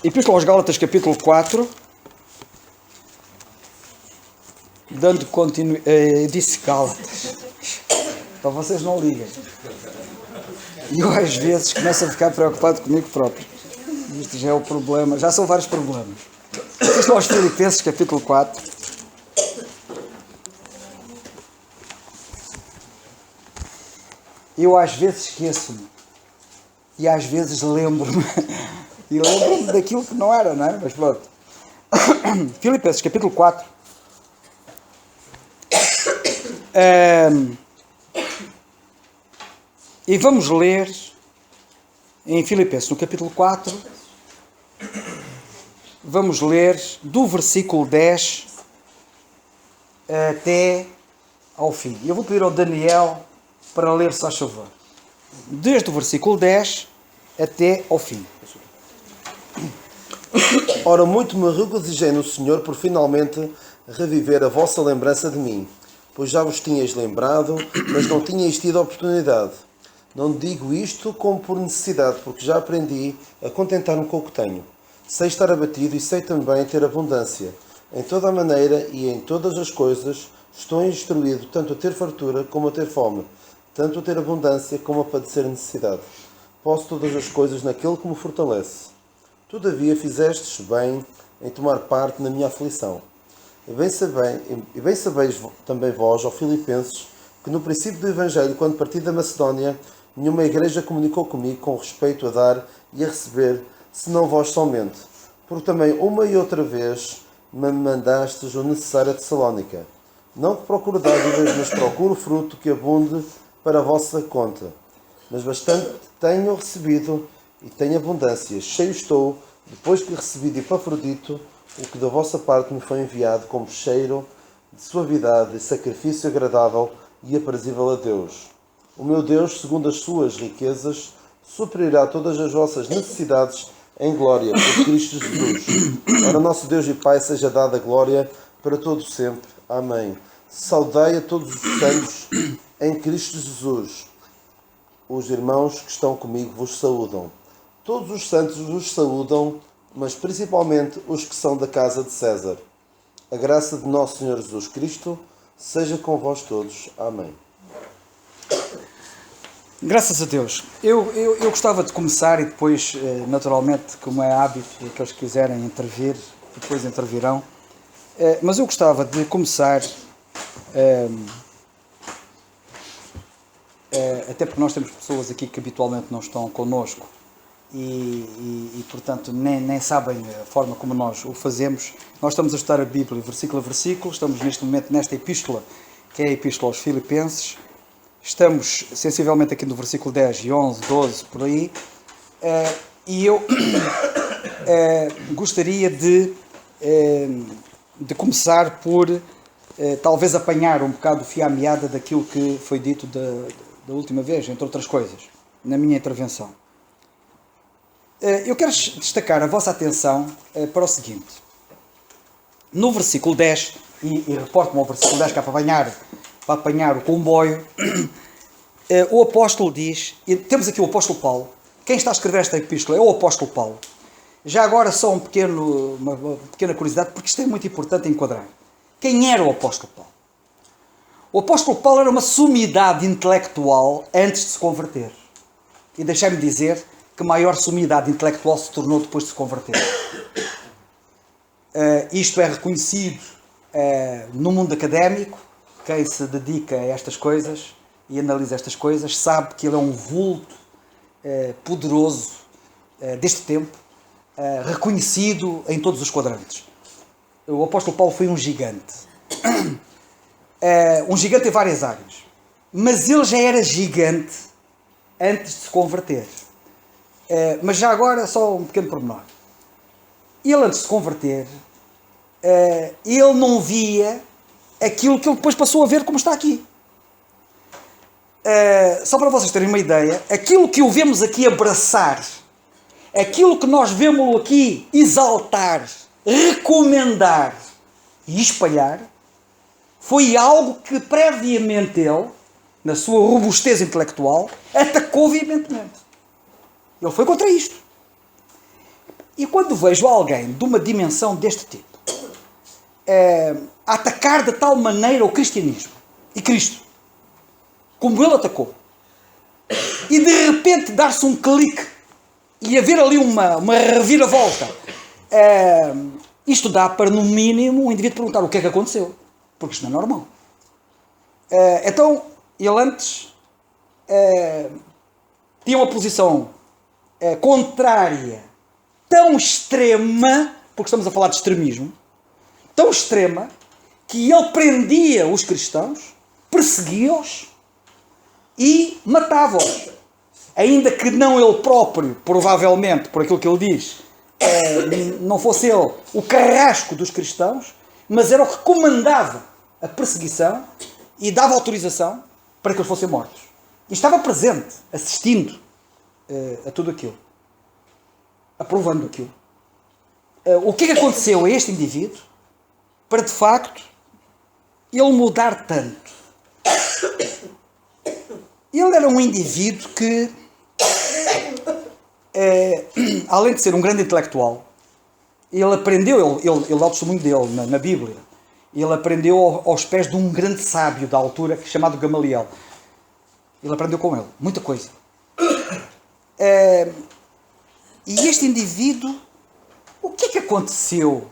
Epístola aos Gálatas, capítulo 4, dando continuidade. Disse Gálatas, para vocês não liguem. E eu às vezes começo a ficar preocupado comigo próprio. Isto já é o problema, já são vários problemas. Epístola aos Filipenses, capítulo 4. Eu às vezes esqueço-me. E às vezes lembro-me. E lembro-me daquilo que não era, não é? Mas pronto. Filipenses, capítulo 4. E vamos ler em Filipenses, no capítulo 4. Vamos ler do versículo 10 até ao fim. Eu vou pedir ao Daniel para ler, se faz favor. Desde o versículo 10 até ao fim. Ora, muito me regozijei no Senhor por finalmente reviver a vossa lembrança de mim, pois já vos tinhais lembrado, mas não tinhais tido a oportunidade. Não digo isto como por necessidade, porque já aprendi a contentar-me com o que tenho. Sei estar abatido e sei também ter abundância. Em toda a maneira e em todas as coisas estou instruído tanto a ter fartura como a ter fome, tanto a ter abundância como a padecer necessidade. Posso todas as coisas naquele que me fortalece. Todavia fizestes bem em tomar parte na minha aflição. E bem sabeis também vós, ó Filipenses, que no princípio do Evangelho, quando parti da Macedónia, nenhuma igreja comunicou comigo com respeito a dar e a receber, senão vós somente. Porque também uma e outra vez me mandastes o necessário a Tessalónica. Não que procure dádivas, mas procuro fruto que abunde para a vossa conta. Mas bastante tenho recebido e tenho abundância. Cheio estou, depois que recebi de Epafrodito, o que da vossa parte me foi enviado como cheiro de suavidade e sacrifício agradável e aprazível a Deus. O meu Deus, segundo as suas riquezas, suprirá todas as vossas necessidades em glória por Cristo Jesus. Ora, nosso Deus e Pai, seja dada a glória para todo sempre. Amém. Saudai a todos os santos em Cristo Jesus. Os irmãos que estão comigo vos saúdam. Todos os santos vos saúdam, mas principalmente os que são da casa de César. A graça de nosso Senhor Jesus Cristo seja com vós todos. Amém. Graças a Deus. Eu gostava de começar e depois, naturalmente, como é hábito, aqueles que quiserem intervir, depois intervirão. Mas eu gostava de começar, até porque nós temos pessoas aqui que habitualmente não estão connosco e portanto, nem sabem a forma como nós o fazemos. Nós estamos a estudar a Bíblia, versículo a versículo, estamos neste momento nesta epístola, que é a Epístola aos Filipenses. Estamos sensivelmente aqui no versículo 10 e 11, 12, por aí. E eu gostaria de começar por talvez apanhar um bocado o fio à meada daquilo que foi dito da última vez, entre outras coisas, na minha intervenção. Eu quero destacar a vossa atenção para o seguinte. No versículo 10, e reporto-me ao versículo 10 que é para apanhar o comboio, o apóstolo diz, e temos aqui o apóstolo Paulo, quem está a escrever esta epístola é o apóstolo Paulo. Já agora só uma pequena curiosidade, porque isto é muito importante enquadrar. Quem era o apóstolo Paulo? O apóstolo Paulo era uma sumidade intelectual antes de se converter. E deixai-me dizer que maior sumidade intelectual se tornou depois de se converter. Isto é reconhecido no mundo académico. Quem se dedica a estas coisas e analisa estas coisas sabe que ele é um vulto poderoso deste tempo, reconhecido em todos os quadrantes. O apóstolo Paulo foi um gigante. Um gigante em várias áreas. Mas ele já era gigante antes de se converter. Mas já agora, só um pequeno pormenor. Ele, antes de se converter, ele não via aquilo que ele depois passou a ver como está aqui. Só para vocês terem uma ideia, aquilo que o vemos aqui abraçar, aquilo que nós vemos aqui exaltar, recomendar e espalhar, foi algo que previamente ele, na sua robustez intelectual, atacou veementemente. Ele foi contra isto. E quando vejo alguém de uma dimensão deste tipo a atacar de tal maneira o cristianismo e Cristo, como ele atacou, e de repente dar-se um clique e haver ali uma reviravolta, isto dá para, no mínimo, o indivíduo perguntar o que é que aconteceu, porque isto não é normal. Então, ele antes tinha uma posição contrária, tão extrema, porque estamos a falar de extremismo, tão extrema, que ele prendia os cristãos, perseguia-os e matava-os. Ainda que não ele próprio, provavelmente, por aquilo que ele diz, não fosse ele o carrasco dos cristãos, mas era o que comandava a perseguição e dava autorização para que eles fossem mortos. E estava presente, assistindo a tudo aquilo. Aprovando aquilo. O que é que aconteceu a este indivíduo para, de facto, ele mudar tanto? Ele era um indivíduo que, além de ser um grande intelectual, ele aprendeu, ele dá o testemunho dele na Bíblia, ele aprendeu aos pés de um grande sábio da altura, chamado Gamaliel. Ele aprendeu com ele muita coisa. E este indivíduo, o que é que aconteceu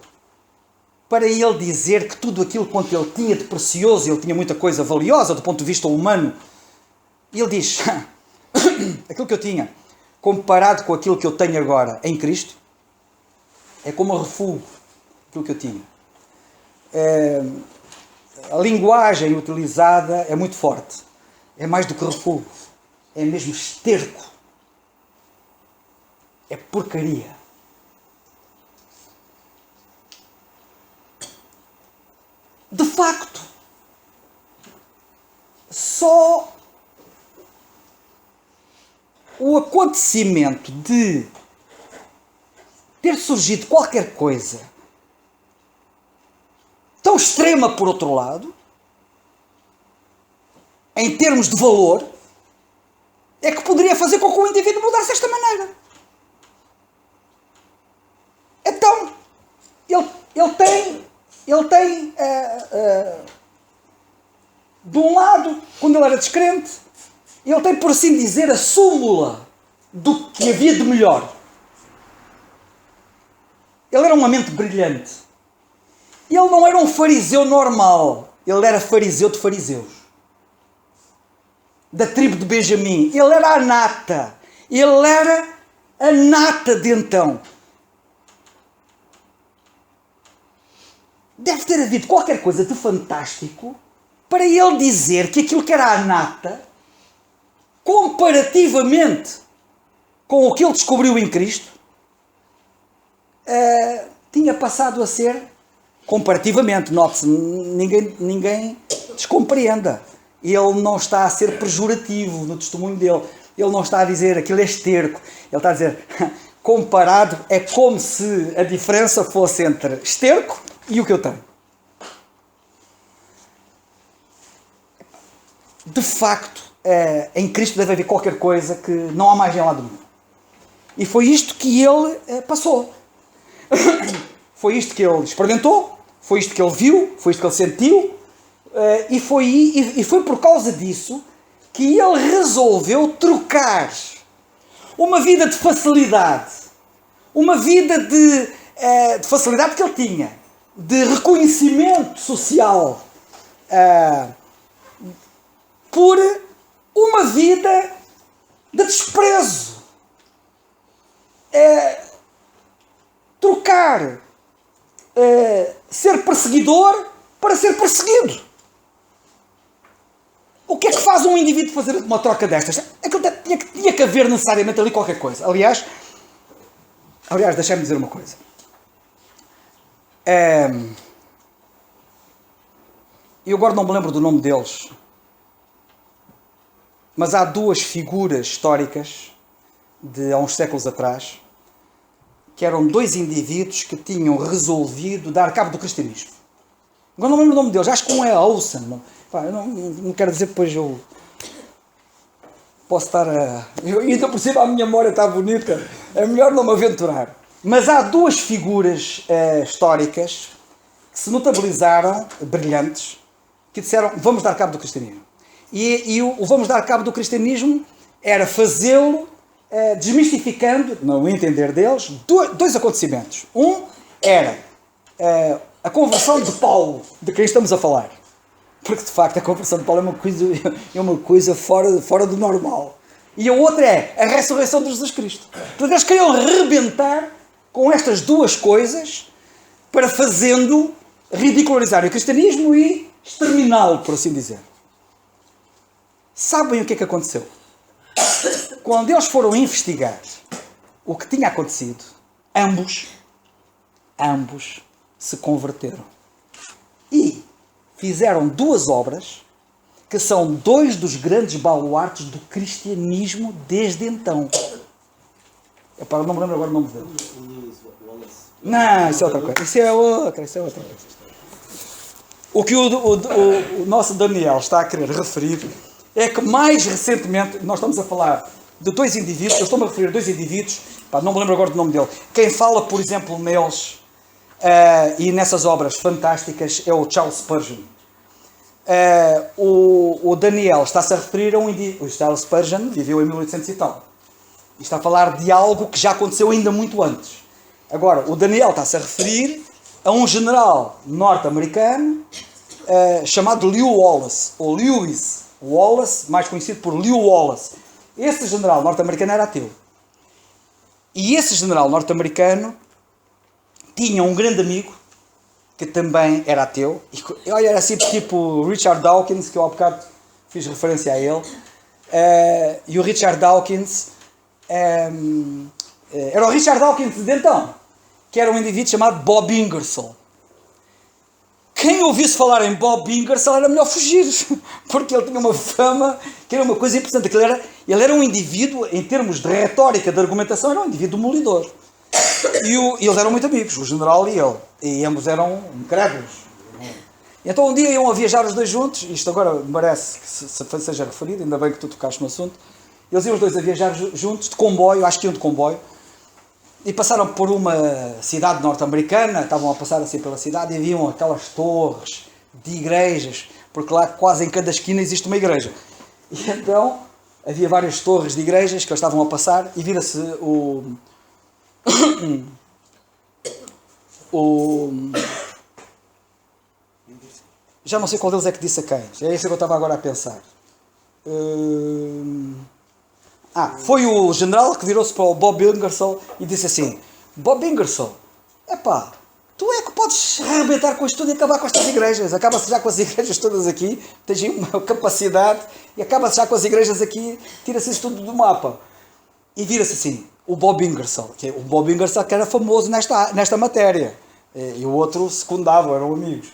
para ele dizer que tudo aquilo quanto ele tinha de precioso, ele tinha muita coisa valiosa do ponto de vista humano, e ele diz, aquilo que eu tinha, comparado com aquilo que eu tenho agora em Cristo, é como um refúgio, aquilo que eu tinha. A linguagem utilizada é muito forte. É mais do que refúgio. É mesmo esterco. É porcaria. De facto, só o acontecimento de ter surgido qualquer coisa tão extrema, por outro lado, em termos de valor, é que poderia fazer com que o indivíduo mudasse desta maneira. Então, ele tem de um lado, quando ele era descrente, ele tem, por assim dizer, a súmula do que havia de melhor. Ele era uma mente brilhante. Ele não era um fariseu normal. Ele era fariseu de fariseus. Da tribo de Benjamim. Ele era a nata. Ele era a nata de então. Deve ter havido qualquer coisa de fantástico para ele dizer que aquilo que era a nata, comparativamente com o que ele descobriu em Cristo, tinha passado a ser, comparativamente, note-se, ninguém descompreenda. Ele não está a ser pejorativo no testemunho dele. Ele não está a dizer aquilo é esterco. Ele está a dizer, comparado, é como se a diferença fosse entre esterco e o que eu tenho. De facto, em Cristo deve haver qualquer coisa que não há mais em lado nenhum. E foi isto que ele passou. Foi isto que ele experimentou, foi isto que ele viu, foi isto que ele sentiu, e foi por causa disso que ele resolveu trocar uma vida de facilidade, uma vida de facilidade que ele tinha, de reconhecimento social, por uma vida de desprezo. Trocar ser perseguidor para ser perseguido. O que é que faz um indivíduo fazer uma troca destas? Aquilo tinha que haver necessariamente ali qualquer coisa. Aliás, deixem-me dizer uma coisa. Eu agora não me lembro do nome deles, mas há duas figuras históricas de há uns séculos atrás que eram dois indivíduos que tinham resolvido dar cabo do cristianismo. Agora não me lembro o nome deles, acho que um é Olsen. Eu não quero dizer, depois eu posso estar a... Ainda por cima a minha memória está bonita, é melhor não me aventurar. Mas há duas figuras históricas que se notabilizaram, brilhantes, que disseram, vamos dar cabo do cristianismo. E o vamos dar cabo do cristianismo era fazê-lo desmistificando, no entender deles, dois acontecimentos. Um era a conversão de Paulo, de quem estamos a falar. Porque, de facto, a conversão de Paulo é uma coisa fora do normal. E a outra é a ressurreição de Jesus Cristo. Portanto, eles queriam rebentar com estas duas coisas para fazendo ridicularizar o cristianismo e exterminá-lo, por assim dizer. Sabem o que é que aconteceu? Quando eles foram investigar o que tinha acontecido, ambos se converteram. E fizeram duas obras que são dois dos grandes baluartes do cristianismo desde então. Epá, não me lembro agora o nome dele. Não, isso é outra coisa. Isso é outra coisa. O que o nosso Daniel está a querer referir é que mais recentemente, nós estamos a falar de dois indivíduos, eu estou-me a referir a dois indivíduos, pá, não me lembro agora do nome dele. Quem fala, por exemplo, neles e nessas obras fantásticas é o Charles Spurgeon. O Daniel está-se a referir a um indivíduo. O Charles Spurgeon viveu em 1800 e tal. E está a falar de algo que já aconteceu ainda muito antes. Agora, o Daniel está-se a referir a um general norte-americano chamado Lew Wallace, ou Lewis Wallace, mais conhecido por Lew Wallace. Esse general norte-americano era ateu. E esse general norte-americano tinha um grande amigo que também era ateu. E olha, era assim tipo Richard Dawkins, que eu há bocado fiz referência a ele. E o Richard Dawkins era o Richard Dawkins de então, que era um indivíduo chamado Bob Ingersoll. Quem ouvisse falar em Bob Ingersoll era melhor fugir, porque ele tinha uma fama que era uma coisa importante. Ele era um indivíduo, em termos de retórica, de argumentação, era um indivíduo demolidor. E eles eram muito amigos, o general e ele. E ambos eram incrédulos. Então um dia iam a viajar os dois juntos, isto agora merece que seja referido, ainda bem que tu tocaste no assunto. Eles iam os dois a viajar juntos, de comboio, acho que iam de comboio, e passaram por uma cidade norte-americana, estavam a passar assim pela cidade e viam aquelas torres de igrejas, porque lá quase em cada esquina existe uma igreja. E então havia várias torres de igrejas que eles estavam a passar e vira-se já não sei qual deles é que disse a quem. É isso que eu estava agora a pensar. Foi o general que virou-se para o Bob Ingersoll e disse assim: Bob Ingersoll, epá, tu é que podes arrebentar com isto tudo e acabar com estas igrejas. Acaba-se já com as igrejas todas aqui, tens aí uma capacidade, e acaba-se já com as igrejas aqui, tira-se isso tudo do mapa. E vira-se assim, o Bob Ingersoll, que era famoso nesta matéria, e o outro secundava, eram amigos.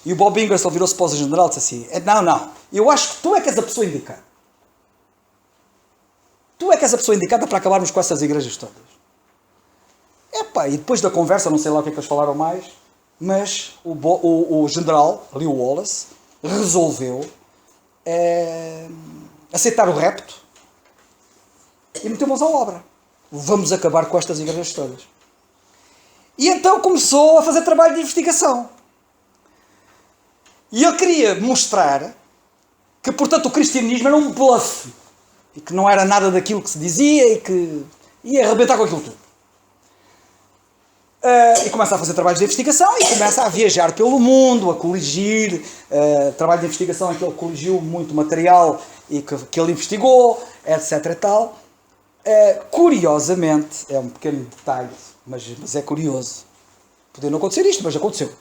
E o Bob Ingersoll virou-se para o general e disse assim: não, eu acho que tu é que és a pessoa indicada. Tu é que és a pessoa indicada para acabarmos com essas igrejas todas. Epá, e depois da conversa, não sei lá o que é que eles falaram mais, mas o general, Lew Wallace, resolveu aceitar o repto e meteu mãos à obra. Vamos acabar com estas igrejas todas. E então começou a fazer trabalho de investigação. E ele queria mostrar que, portanto, o cristianismo era um bluff. E que não era nada daquilo que se dizia e que ia arrebentar com aquilo tudo. E começa a fazer trabalhos de investigação e começa a viajar pelo mundo, a coligir. Trabalho de investigação em que ele coligiu muito material e que ele investigou, etc. e tal. Curiosamente, é um pequeno detalhe, mas é curioso. Podia não acontecer isto, mas aconteceu.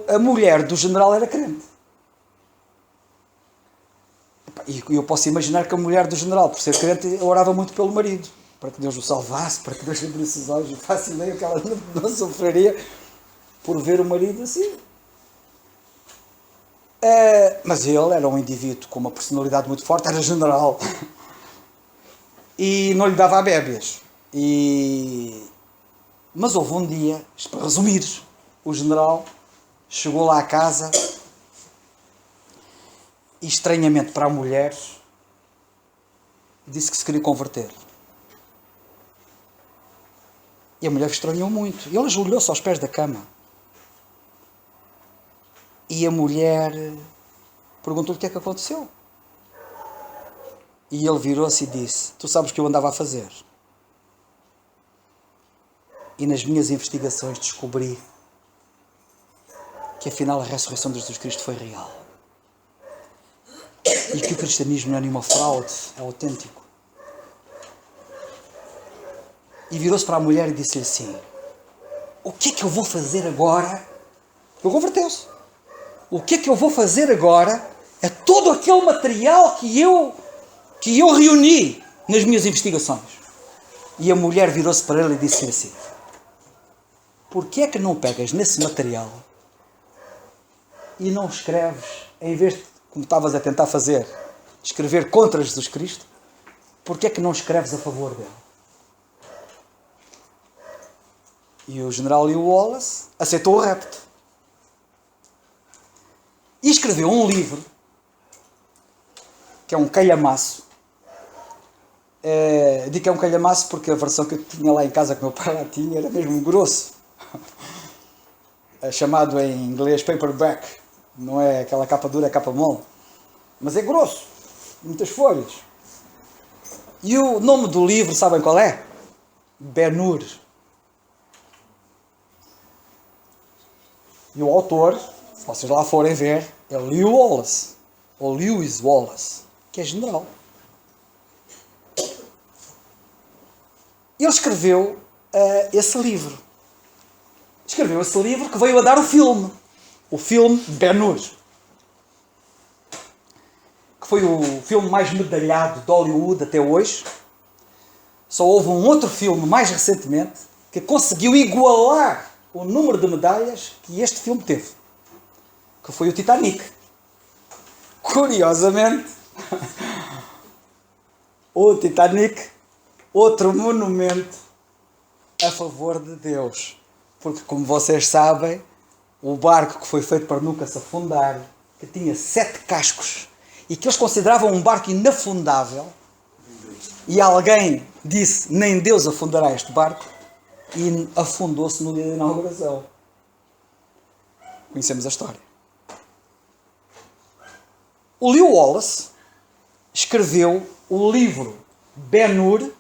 A mulher do general era crente. E eu posso imaginar que a mulher do general, por ser crente, orava muito pelo marido, para que Deus o salvasse, para que Deus lhe abrisse os olhos. E faço ideia que ela não sofreria por ver o marido assim. Mas ele era um indivíduo com uma personalidade muito forte, era general. E não lhe dava a bébias. Mas houve um dia, para resumir, o general chegou lá à casa e, estranhamente para a mulher, disse que se queria converter. E a mulher estranhou muito. Ele ajoelhou-se aos pés da cama. E a mulher perguntou-lhe o que é que aconteceu. E ele virou-se e disse: tu sabes o que eu andava a fazer? E nas minhas investigações descobri que afinal a ressurreição de Jesus Cristo foi real. E que o cristianismo não é nenhuma fraude, é autêntico. E virou-se para a mulher e disse-lhe assim: o que é que eu vou fazer agora? Ele converteu-se. O que é que eu vou fazer agora é todo aquele material que eu reuni nas minhas investigações. E a mulher virou-se para ele e disse-lhe assim: por que é que não pegas nesse material e não escreves, em vez de, como estavas a tentar fazer, escrever contra Jesus Cristo, por que é que não escreves a favor dele? E o general Lew Wallace aceitou o repto. E escreveu um livro, que é um calhamaço. Digo que é um calhamaço porque a versão que eu tinha lá em casa, que meu pai lá tinha, era mesmo grosso. É chamado em inglês paperback. Não é aquela capa dura, é capa mole. Mas é grosso. Muitas folhas. E o nome do livro, sabem qual é? Ben-Hur. E o autor, se vocês lá forem ver, é Lew Wallace. Ou Lewis Wallace. Que é general. Ele escreveu esse livro. Escreveu esse livro que veio a dar o filme. O filme Ben-Hur. Que foi o filme mais medalhado de Hollywood até hoje. Só houve um outro filme mais recentemente que conseguiu igualar o número de medalhas que este filme teve. Que foi o Titanic. Curiosamente, o Titanic, outro monumento a favor de Deus. Porque, como vocês sabem, o barco que foi feito para nunca se afundar, que tinha 7 cascos, e que eles consideravam um barco inafundável, e alguém disse: nem Deus afundará este barco, e afundou-se no dia da inauguração. Conhecemos a história. O Lew Wallace escreveu o livro Ben-Hur,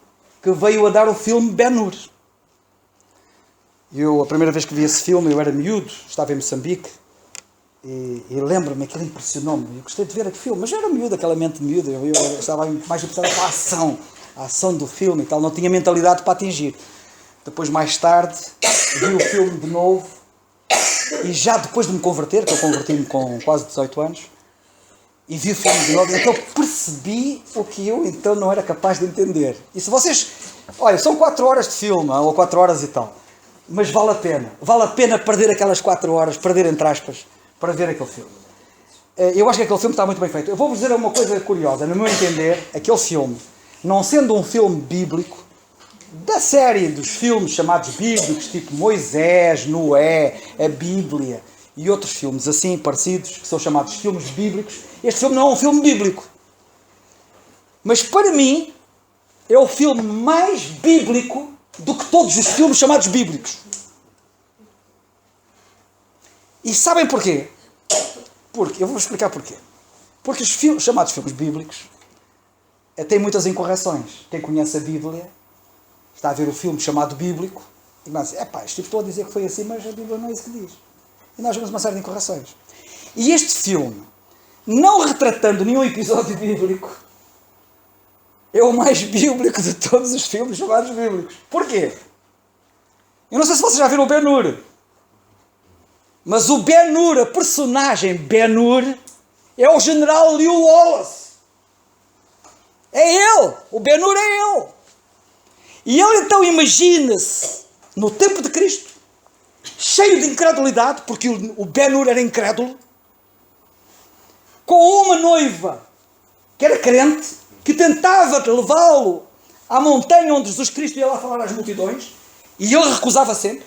que veio a dar o filme Ben-Hur. A primeira vez que vi esse filme, eu era miúdo, estava em Moçambique, e lembro-me, aquilo impressionou-me. Eu gostei de ver aquele filme, mas eu era miúdo, aquela mente miúda, eu estava mais interessado com a ação do filme e tal, não tinha mentalidade para atingir. Depois, mais tarde, vi o filme de novo, e já depois de me converter, que eu converti-me com quase 18 anos, e vi o filme de novo, então percebi o que eu então não era capaz de entender. E se vocês... Olha, são 4 horas de filme, ou 4 horas e tal. Mas vale a pena. Vale a pena perder aquelas 4 horas, perder entre aspas, para ver aquele filme. Eu acho que aquele filme está muito bem feito. Eu vou-vos dizer uma coisa curiosa. No meu entender, aquele filme, não sendo um filme bíblico, da série dos filmes chamados bíblicos, tipo Moisés, Noé, a Bíblia e outros filmes assim parecidos, que são chamados filmes bíblicos, este filme não é um filme bíblico. Mas para mim, é o filme mais bíblico do que todos os filmes chamados bíblicos. E sabem porquê? Porque, eu vou explicar porquê. Porque os filmes, chamados filmes bíblicos têm muitas incorreções. Quem conhece a Bíblia está a ver o filme chamado bíblico e vai dizer: epá, este tipo estou a dizer que foi assim, mas a Bíblia não é isso que diz. E nós vemos uma série de incorreções. E este filme, não retratando nenhum episódio bíblico, é o mais bíblico de todos os filmes chamados bíblicos. Porquê? Eu não sei se vocês já viram o Ben-Hur. Mas o Ben-Hur, a personagem Ben-Hur, é o general Lew Wallace. É ele. O Ben-Hur é ele. E ele então imagina-se, no tempo de Cristo, cheio de incredulidade, porque o Ben-Hur era incrédulo, com uma noiva que era crente, que tentava levá-lo à montanha onde Jesus Cristo ia lá falar às multidões, e ele recusava sempre.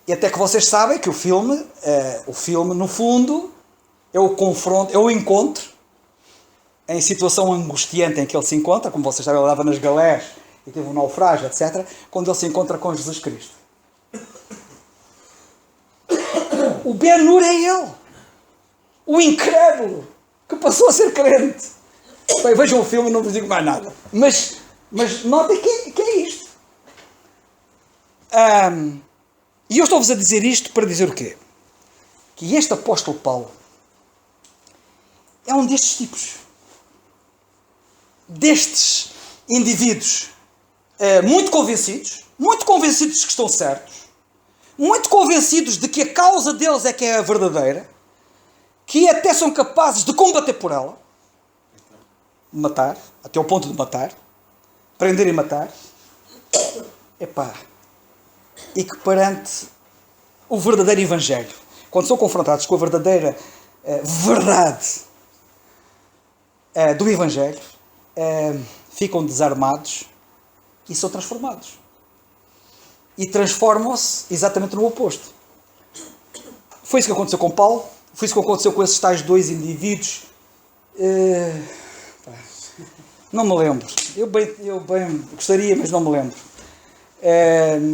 E até que vocês sabem que o filme, no fundo, é o confronto, é o encontro, em situação angustiante em que ele se encontra, como vocês sabem, ele estava nas galés, e e teve um naufrágio, etc., quando ele se encontra com Jesus Cristo. O Ben-Hur é ele. O incrédulo que passou a ser crente. Bem, vejam o filme e não vos digo mais nada. Mas notem que é isto. E eu estou-vos a dizer isto para dizer o quê? Que este apóstolo Paulo é um destes tipos. Destes indivíduos muito convencidos que estão certos, muito convencidos de que a causa deles é que é a verdadeira, que até são capazes de combater por ela, de matar, até ao ponto de matar, prender e matar, e que perante o verdadeiro Evangelho, quando são confrontados com a verdadeira verdade do Evangelho, ficam desarmados e são transformados. E transformam-se exatamente no oposto. Foi isso que aconteceu com Paulo, foi isso que aconteceu com esses tais dois indivíduos. Não me lembro. Eu bem gostaria, mas não me lembro.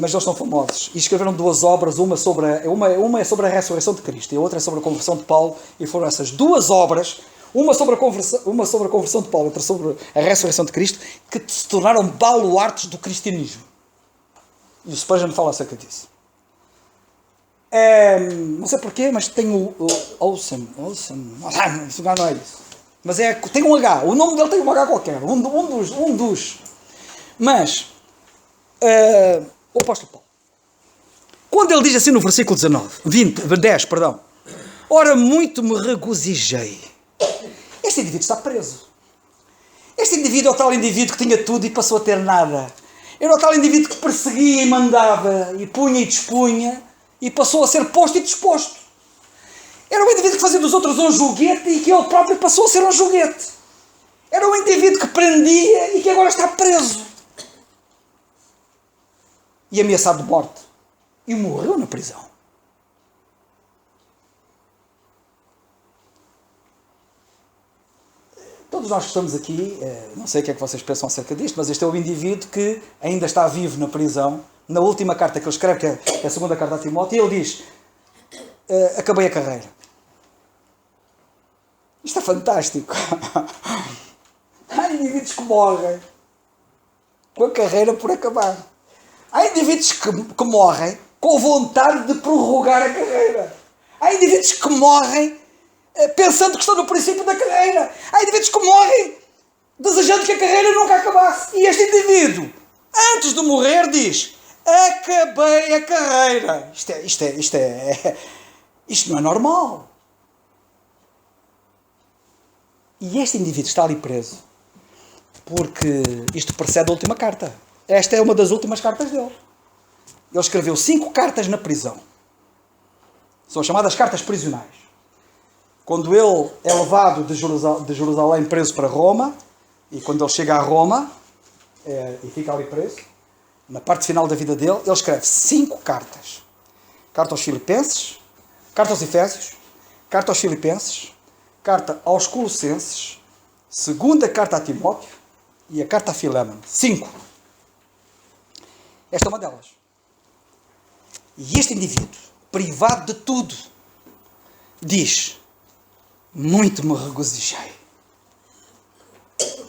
Mas eles são famosos. E escreveram duas obras, uma é sobre a ressurreição de Cristo e a outra é sobre a conversão de Paulo. E foram essas duas obras, uma sobre a conversão de Paulo e outra sobre a ressurreição de Cristo, que se tornaram baluartes do cristianismo. E o Spurgeon fala acerca disso. Não sei porquê, mas tem o Olsen. Não é isso. Mas tem um H. O nome dele tem um H qualquer. Um dos. Mas o apóstolo Paulo, quando ele diz assim no versículo 10, ora, muito me regozijei. Este indivíduo está preso. Este indivíduo é o tal indivíduo que tinha tudo e passou a ter nada. Era o tal indivíduo que perseguia e mandava, e punha e dispunha, e passou a ser posto e disposto. Era um indivíduo que fazia dos outros um joguete e que ele próprio passou a ser um joguete. Era um indivíduo que prendia e que agora está preso. E ameaçado de morte. E morreu na prisão. Todos nós que estamos aqui, não sei o que é que vocês pensam acerca disto, mas este é o indivíduo que ainda está vivo na prisão. Na última carta que ele escreve, que é a segunda carta a Timóteo, ele diz: acabei a carreira. Isto é fantástico. Há indivíduos que morrem com a carreira por acabar. Há indivíduos que morrem com vontade de prorrogar a carreira. Há indivíduos que morrem pensando que estão no princípio da carreira. Há indivíduos que morrem desejando que a carreira nunca acabasse. E este indivíduo, antes de morrer, diz: acabei a carreira. Isto não é normal. E este indivíduo está ali preso porque isto precede a última carta. Esta é uma das últimas cartas dele. Ele escreveu 5 cartas na prisão. São chamadas cartas prisionais. Quando ele é levado de Jerusalém preso para Roma, e quando ele chega a Roma, e fica ali preso, na parte final da vida dele, ele escreve 5 cartas. Carta aos Filipenses, carta aos Efésios, carta aos Filipenses, carta aos Colossenses, segunda carta a Timóteo e a carta a Filémon. 5. Esta é uma delas. E este indivíduo, privado de tudo, diz: muito me regozijei.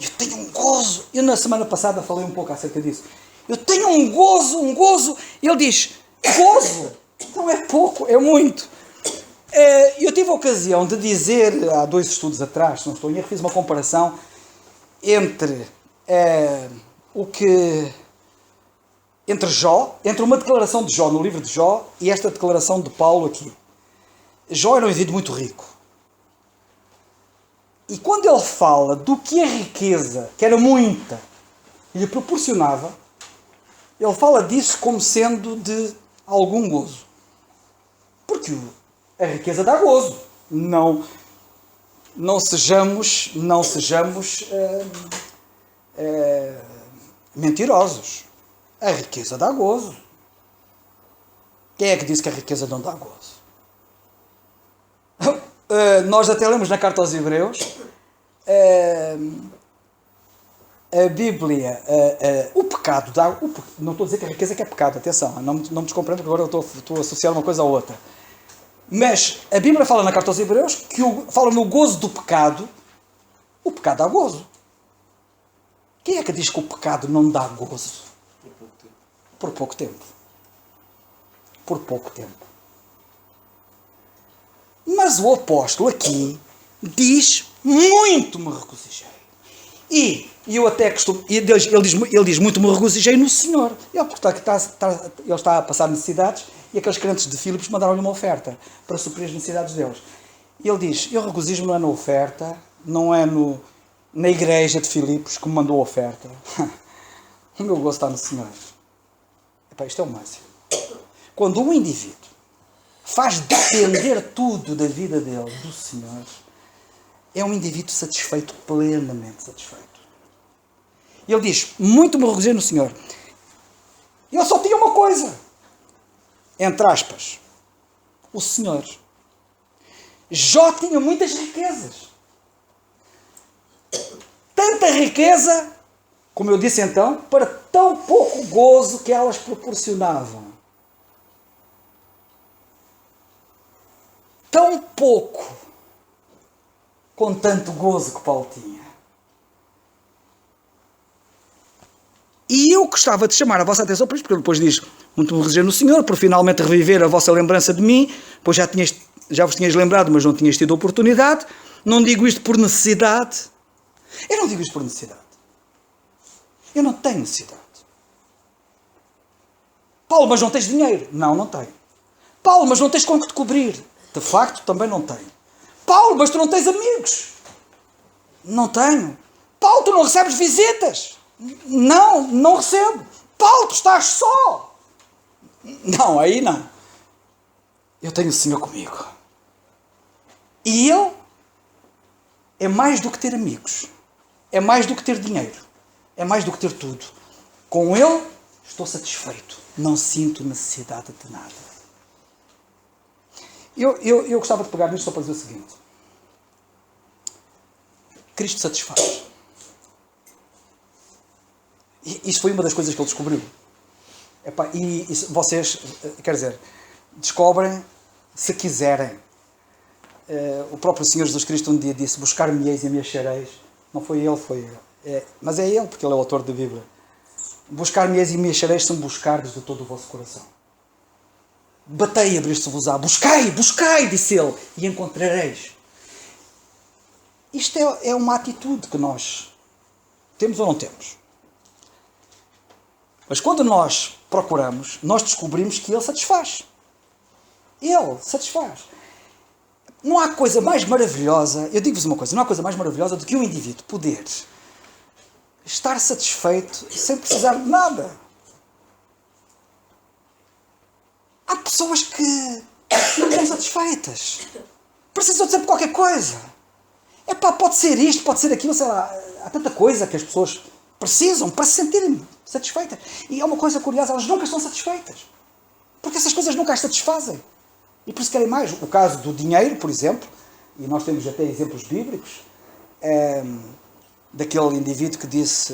Eu tenho um gozo. Eu na semana passada falei um pouco acerca disso. Eu tenho um gozo. Ele diz: gozo. Não é pouco, é muito. Eu tive a ocasião de dizer, há 2 estudos atrás, se não estou em erro, fiz uma comparação entre entre uma declaração de Jó no livro de Jó e esta declaração de Paulo aqui. Jó era um indivíduo muito rico. E quando ele fala do que a riqueza, que era muita, lhe proporcionava, ele fala disso como sendo de algum gozo. Porque a riqueza dá gozo. Não sejamos mentirosos. A riqueza dá gozo. Quem é que disse que a riqueza não dá gozo? Nós até lemos na carta aos Hebreus a Bíblia, o pecado, não estou a dizer que a riqueza é pecado, atenção, não me descompreendo, porque agora eu estou a associar uma coisa à outra. Mas a Bíblia fala na carta aos Hebreus, fala no gozo do pecado, o pecado dá gozo. Quem é que diz que o pecado não dá gozo? Por pouco tempo. Por pouco tempo. Mas o apóstolo aqui diz, muito me regozijei. E eu até costumo, ele diz muito me regozijei no Senhor. Ele está a passar necessidades e aqueles crentes de Filipos mandaram-lhe uma oferta para suprir as necessidades deles. E ele diz, eu regozijo-me não é na oferta, não é na igreja de Filipos que me mandou a oferta. O meu gozo está no Senhor. Epá, isto é o máximo. Quando um indivíduo faz depender tudo da vida dele do Senhor, é um indivíduo satisfeito, plenamente satisfeito. Ele diz, muito me regozijei no Senhor. Ele só tinha uma coisa, entre aspas, o Senhor. Jó tinha muitas riquezas. Tanta riqueza, como eu disse então, para tão pouco gozo que elas proporcionavam. Tão pouco, com tanto gozo que Paulo tinha. E eu gostava de chamar a vossa atenção para isto, porque depois diz, muito me regozijei no Senhor, por finalmente reviver a vossa lembrança de mim, pois já vos tinhas lembrado, mas não tinhas tido oportunidade. Não digo isto por necessidade. Eu não digo isto por necessidade. Eu não tenho necessidade. Paulo, mas não tens dinheiro? Não, não tenho. Paulo, mas não tens com que te cobrir? De facto, também não tenho. Paulo, mas tu não tens amigos? Não tenho. Paulo, tu não recebes visitas? Não, não recebo. Paulo, tu estás só? Não, aí não. Eu tenho o Senhor comigo. E Ele é mais do que ter amigos. É mais do que ter dinheiro. É mais do que ter tudo. Com Ele estou satisfeito. Não sinto necessidade de nada. Eu gostava de pegar nisto só para dizer o seguinte. Cristo satisfaz. Isto foi uma das coisas que ele descobriu. Epá, e vocês, quer dizer, descobrem se quiserem. O próprio Senhor Jesus Cristo um dia disse, buscar-me-eis e me achareis. Não foi ele, foi ele. Mas é ele, porque ele é o autor da Bíblia. Buscar-me-eis e me achareis se me buscardes de todo o vosso coração. Batei e abrir-se-vos-á. Buscai, buscai, disse ele, e encontrareis. Isto é uma atitude que nós temos ou não temos. Mas quando nós procuramos, nós descobrimos que Ele satisfaz. Ele satisfaz. Não há coisa mais maravilhosa, eu digo-vos uma coisa, não há coisa mais maravilhosa do que um indivíduo poder estar satisfeito sem precisar de nada. Há pessoas que não estão satisfeitas. Precisam de sempre qualquer coisa. Epá, pode ser isto, pode ser aquilo, sei lá. Há tanta coisa que as pessoas precisam para se sentirem satisfeitas. E é uma coisa curiosa, elas nunca estão satisfeitas. Porque essas coisas nunca as satisfazem. E por isso querem mais. O caso do dinheiro, por exemplo, e nós temos até exemplos bíblicos, daquele indivíduo que disse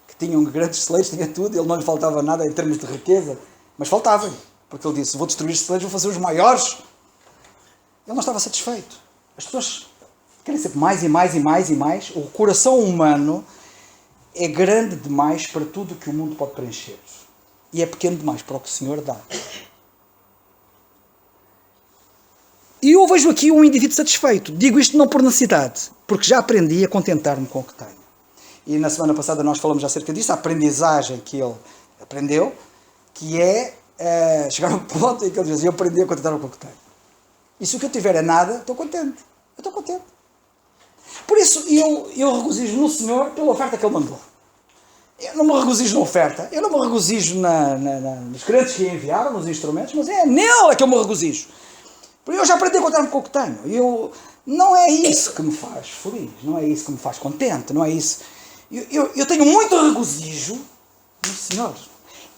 que tinha um grandes celeiros, tinha tudo, ele não lhe faltava nada em termos de riqueza, mas faltava-lhe. Porque ele disse, vou destruir os celeiros, vou fazer os maiores. Ele não estava satisfeito. As pessoas querem sempre mais e mais e mais e mais. O coração humano é grande demais para tudo o que o mundo pode preencher. E é pequeno demais para o que o Senhor dá. E eu vejo aqui um indivíduo satisfeito. Digo isto não por necessidade, porque já aprendi a contentar-me com o que tenho. E na semana passada nós falamos acerca disso, a aprendizagem que ele aprendeu, que é chegar a um ponto em que ele diz, eu aprendi a contentar-me com o que tenho. E se o que eu tiver é nada, estou contente. Eu estou contente. Por isso, eu regozijo no Senhor pela oferta que Ele mandou. Eu não me regozijo na oferta. Eu não me regozijo nos crentes que enviaram, nos instrumentos, mas é nele que eu me regozijo. Porque eu já aprendi a contar-me com o que tenho. Não é isso que me faz feliz. Não é isso que me faz contente. Não é isso. Eu tenho muito regozijo no Senhor.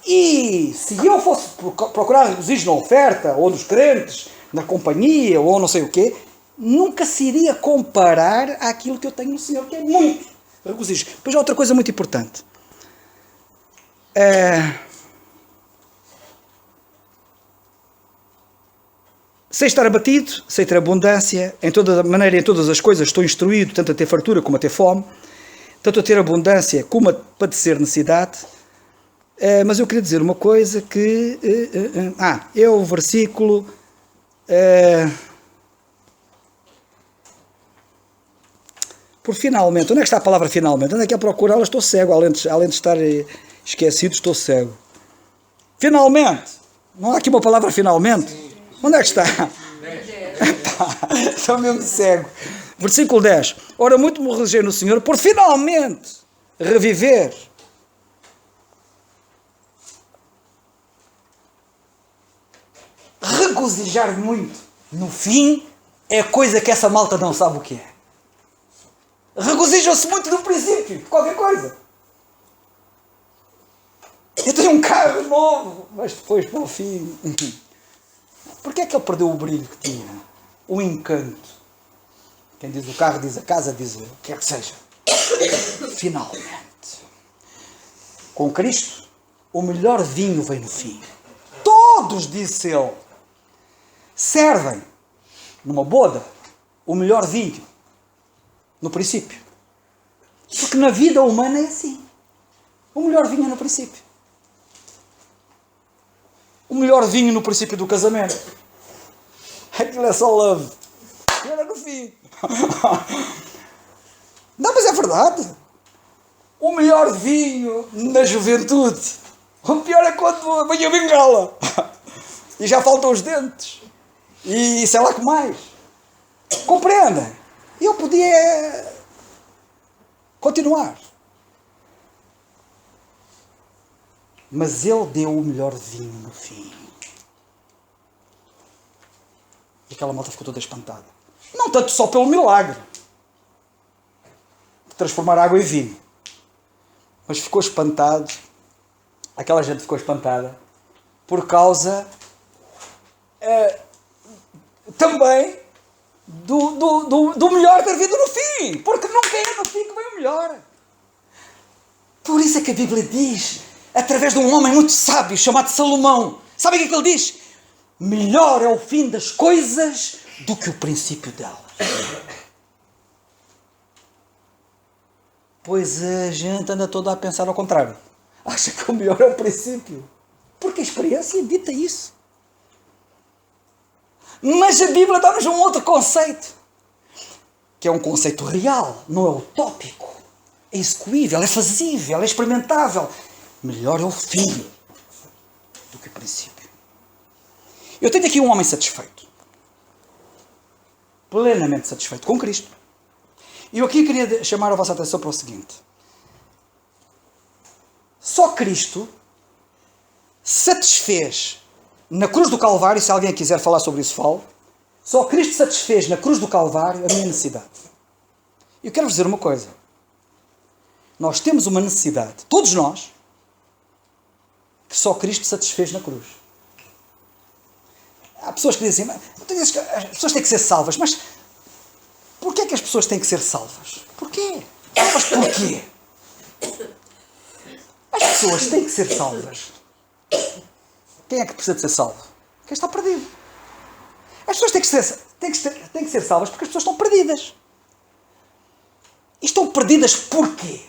E se eu fosse procurar regozijo na oferta, ou nos crentes, na companhia, ou não sei o quê, nunca se iria comparar àquilo que eu tenho no Senhor, que é muito. Regozijo. Depois há outra coisa muito importante. Sei estar abatido, sei ter abundância, em toda maneira, em todas as coisas estou instruído, tanto a ter fartura como a ter fome, tanto a ter abundância como a padecer necessidade. Mas eu queria dizer uma coisa que... é o versículo... por finalmente. Onde é que está a palavra finalmente? Onde é que é procurá-la? Estou cego, além de estar esquecido, estou cego. Finalmente! Não há aqui uma palavra finalmente? Sim. Onde é que está? Estou mesmo cego. Versículo 10. Ora, muito me regozijei no Senhor por finalmente reviver. Regozijar muito no fim é coisa que essa malta não sabe o que é. Regozijam-se muito no princípio, de qualquer coisa. Eu tenho um carro novo, mas depois, para o fim... Porquê é que ele perdeu o brilho que tinha? O encanto. Quem diz o carro, diz a casa, diz o que é que seja. Finalmente. Com Cristo, o melhor vinho vem no fim. Todos, disse ele, servem, numa boda, o melhor vinho. No princípio. Porque na vida humana é assim. O melhor vinho é no princípio. O melhor vinho no princípio do casamento. Aquilo é só love. Era no fim. Não, mas é verdade. O melhor vinho na juventude. O pior é quando vem a bengala. E já faltam os dentes. E sei lá que mais. Compreendem? Eu podia continuar. Mas ele deu o melhor vinho no fim. E aquela malta ficou toda espantada. Não tanto só pelo milagre de transformar água em vinho. Mas ficou espantado. Aquela gente ficou espantada por causa também do melhor ter vindo no fim. Porque nunca é no fim que vem o melhor. Por isso é que a Bíblia diz, através de um homem muito sábio chamado Salomão, sabem o que é que ele diz? Melhor é o fim das coisas do que o princípio delas. Pois a gente anda toda a pensar ao contrário. Acha que o melhor é o princípio. Porque a experiência dita isso. Mas a Bíblia dá-nos um outro conceito. Que é um conceito real, não é utópico. É execuível, é fazível, é experimentável. Melhor é o fim do que o princípio. Eu tenho aqui um homem satisfeito. Plenamente satisfeito com Cristo. E eu aqui queria chamar a vossa atenção para o seguinte. Só Cristo satisfez na cruz do Calvário, se alguém quiser falar sobre isso, falo. Só Cristo satisfez na cruz do Calvário a minha necessidade. E eu quero-vos dizer uma coisa. Nós temos uma necessidade, todos nós, que só Cristo satisfez na cruz. Há pessoas que dizem, as pessoas têm que ser salvas, mas porquê é que as pessoas têm que ser salvas? Porquê? Mas porquê? As pessoas têm que ser salvas. Quem é que precisa de ser salvo? Quem está perdido. As pessoas têm que ser salvas porque as pessoas estão perdidas. E estão perdidas porquê?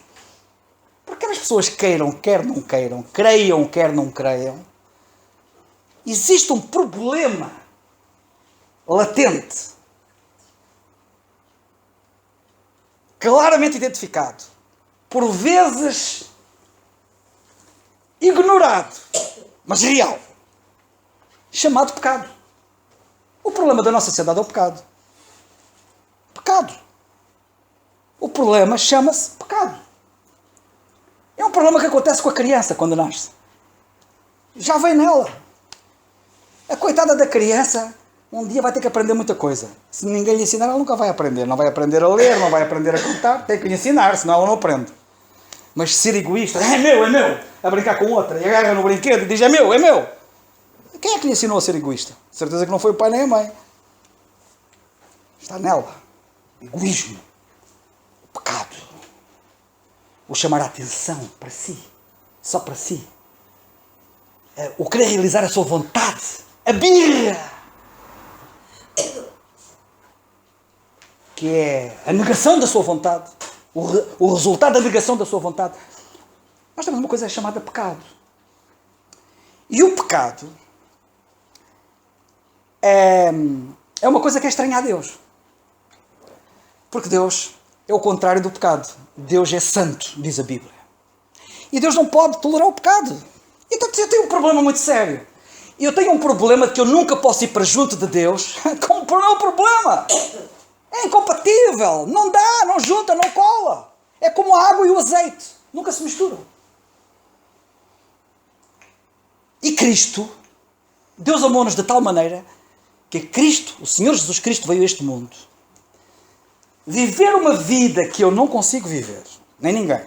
Porque as pessoas queiram, quer não queiram, creiam, quer não creiam, existe um problema latente, claramente identificado, por vezes ignorado, mas real, chamado pecado. O problema da nossa sociedade é o pecado. Pecado. O problema chama-se pecado. É um problema que acontece com a criança quando nasce. Já vem nela. A coitada da criança um dia vai ter que aprender muita coisa. Se ninguém lhe ensinar, ela nunca vai aprender. Não vai aprender a ler, não vai aprender a contar. Tem que lhe ensinar, senão ela não aprende. Mas ser egoísta, é meu, a brincar com outra, e agarra no brinquedo e diz, é meu. Quem é que lhe ensinou a ser egoísta? Certeza que não foi o pai nem a mãe. Está nela. Egoísmo. Pecado. o chamar a atenção para si, só para si, o querer realizar a sua vontade, a birra, que é a negação da sua vontade, o resultado da negação da sua vontade. Nós temos uma coisa chamada pecado. E o pecado é uma coisa que é estranha a Deus. Porque Deus é o contrário do pecado. Deus é santo, diz a Bíblia. E Deus não pode tolerar o pecado. Então eu tenho um problema muito sério. Eu tenho um problema de que eu nunca posso ir para junto de Deus com o meu problema. É incompatível. Não dá, não junta, não cola. É como a água e o azeite. Nunca se misturam. E Cristo, Deus amou-nos de tal maneira que Cristo, o Senhor Jesus Cristo, veio a este mundo viver uma vida que eu não consigo viver, nem ninguém,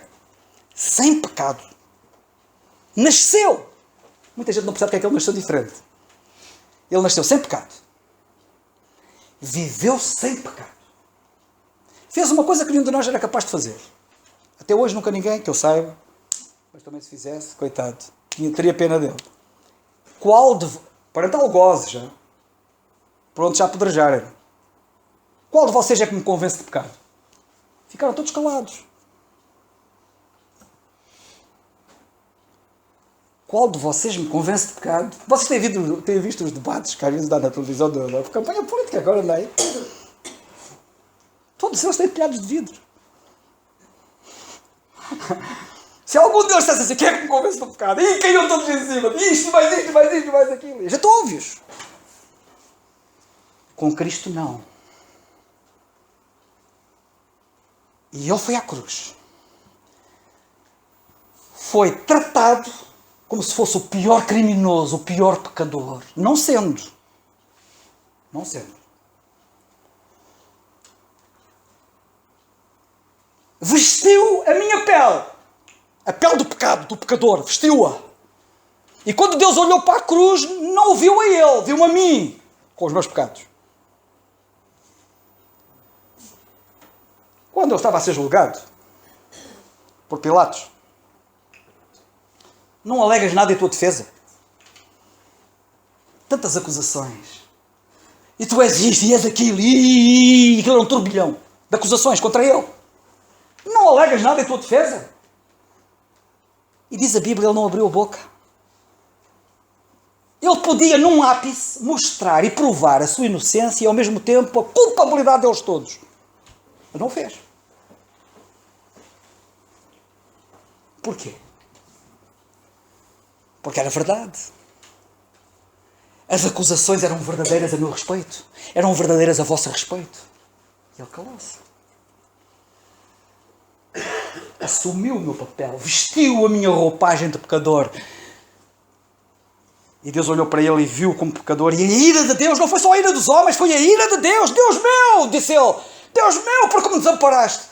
sem pecado. Nasceu. Muita gente não percebe que é que ele nasceu diferente. Ele nasceu sem pecado. Viveu sem pecado. Fez uma coisa que nenhum de nós era capaz de fazer. Até hoje nunca ninguém, que eu saiba, mas também se fizesse, coitado, teria pena dele. Parental goze já. Pronto, já apedrejaram. Qual de vocês é que me convence de pecado? Ficaram todos calados. Qual de vocês me convence de pecado? Vocês têm visto os debates que às vezes dá na televisão da campanha política agora, não é? Todos eles têm telhados de vidro. Se algum deles dissesse assim, quem é que me convence do pecado? E caíram todos em cima. Isto, mais aquilo. Já estou óbvios. Com Cristo não. E ele foi à cruz. Foi tratado como se fosse o pior criminoso, o pior pecador. Não sendo. Não sendo. Vestiu a minha pele. A pele do pecado, do pecador. Vestiu-a. E quando Deus olhou para a cruz, não o viu a ele, viu-me a mim, com os meus pecados. Quando ele estava a ser julgado por Pilatos, não alegas nada em tua defesa? Tantas acusações. E tu és isto e és aquilo. E aquilo era um turbilhão de acusações contra ele. Não alegas nada em tua defesa? E diz a Bíblia, ele não abriu a boca. Ele podia, num ápice, mostrar e provar a sua inocência e, ao mesmo tempo, a culpabilidade deles todos. Mas não o fez. Porquê? Porque era verdade. As acusações eram verdadeiras a meu respeito. Eram verdadeiras a vosso respeito. E ele calou-se. Assumiu o meu papel. Vestiu a minha roupagem de pecador. E Deus olhou para ele e viu como pecador. E a ira de Deus não foi só a ira dos homens, foi a ira de Deus. Deus meu, disse ele. Deus meu, por que me desamparaste?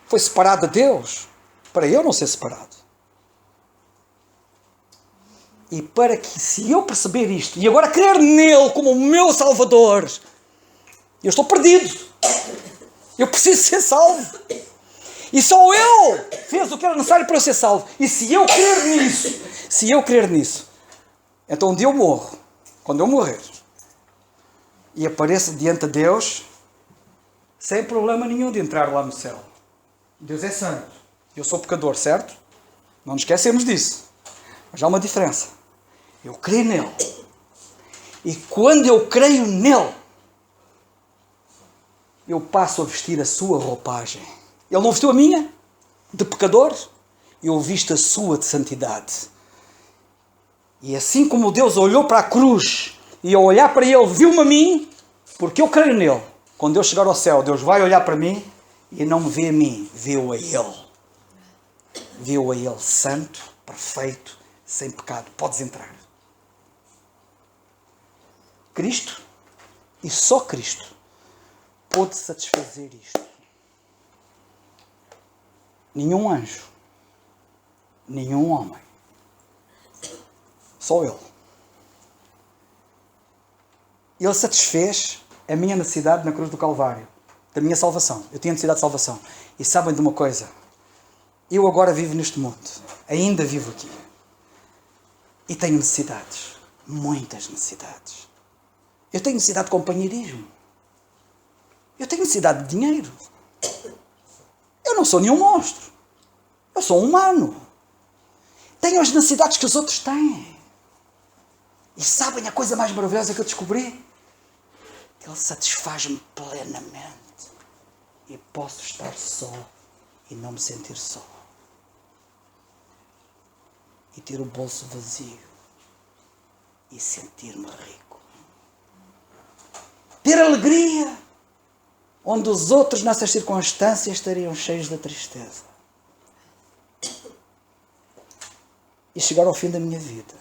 Foi separado de Deus. Para eu não ser separado. E para que, se eu perceber isto, e agora crer nele como o meu Salvador, eu estou perdido. Eu preciso ser salvo. E só ele fez o que era necessário para eu ser salvo. E se eu crer nisso, então um dia eu morro. Quando eu morrer, e apareço diante de Deus, sem problema nenhum de entrar lá no céu. Deus é santo. Eu sou pecador, certo? Não nos esquecemos disso. Mas há uma diferença. Eu creio nele. E quando eu creio nele, eu passo a vestir a sua roupagem. Ele não vestiu a minha, de pecador, eu visto a sua de santidade. E assim como Deus olhou para a cruz, e ao olhar para ele, viu-me a mim, porque eu creio nele. Quando Deus chegar ao céu, Deus vai olhar para mim, e não me vê a mim, vê-o a ele. Vê-o a ele santo, perfeito, sem pecado. Podes entrar. Cristo, e só Cristo, pôde satisfazer isto. Nenhum anjo, nenhum homem, só Ele. Ele satisfez a minha necessidade na cruz do Calvário, da minha salvação. Eu tinha necessidade de salvação. E sabem de uma coisa? Eu agora vivo neste mundo. Ainda vivo aqui. E tenho necessidades. Muitas necessidades. Eu tenho necessidade de companheirismo. Eu tenho necessidade de dinheiro. Eu não sou nenhum monstro. Eu sou um humano. Tenho as necessidades que os outros têm. E sabem a coisa mais maravilhosa que eu descobri? Ele satisfaz-me plenamente. E posso estar só e não me sentir só. E ter o bolso vazio e sentir-me rico. Ter alegria onde os outros nessas circunstâncias estariam cheios de tristeza. E chegar ao fim da minha vida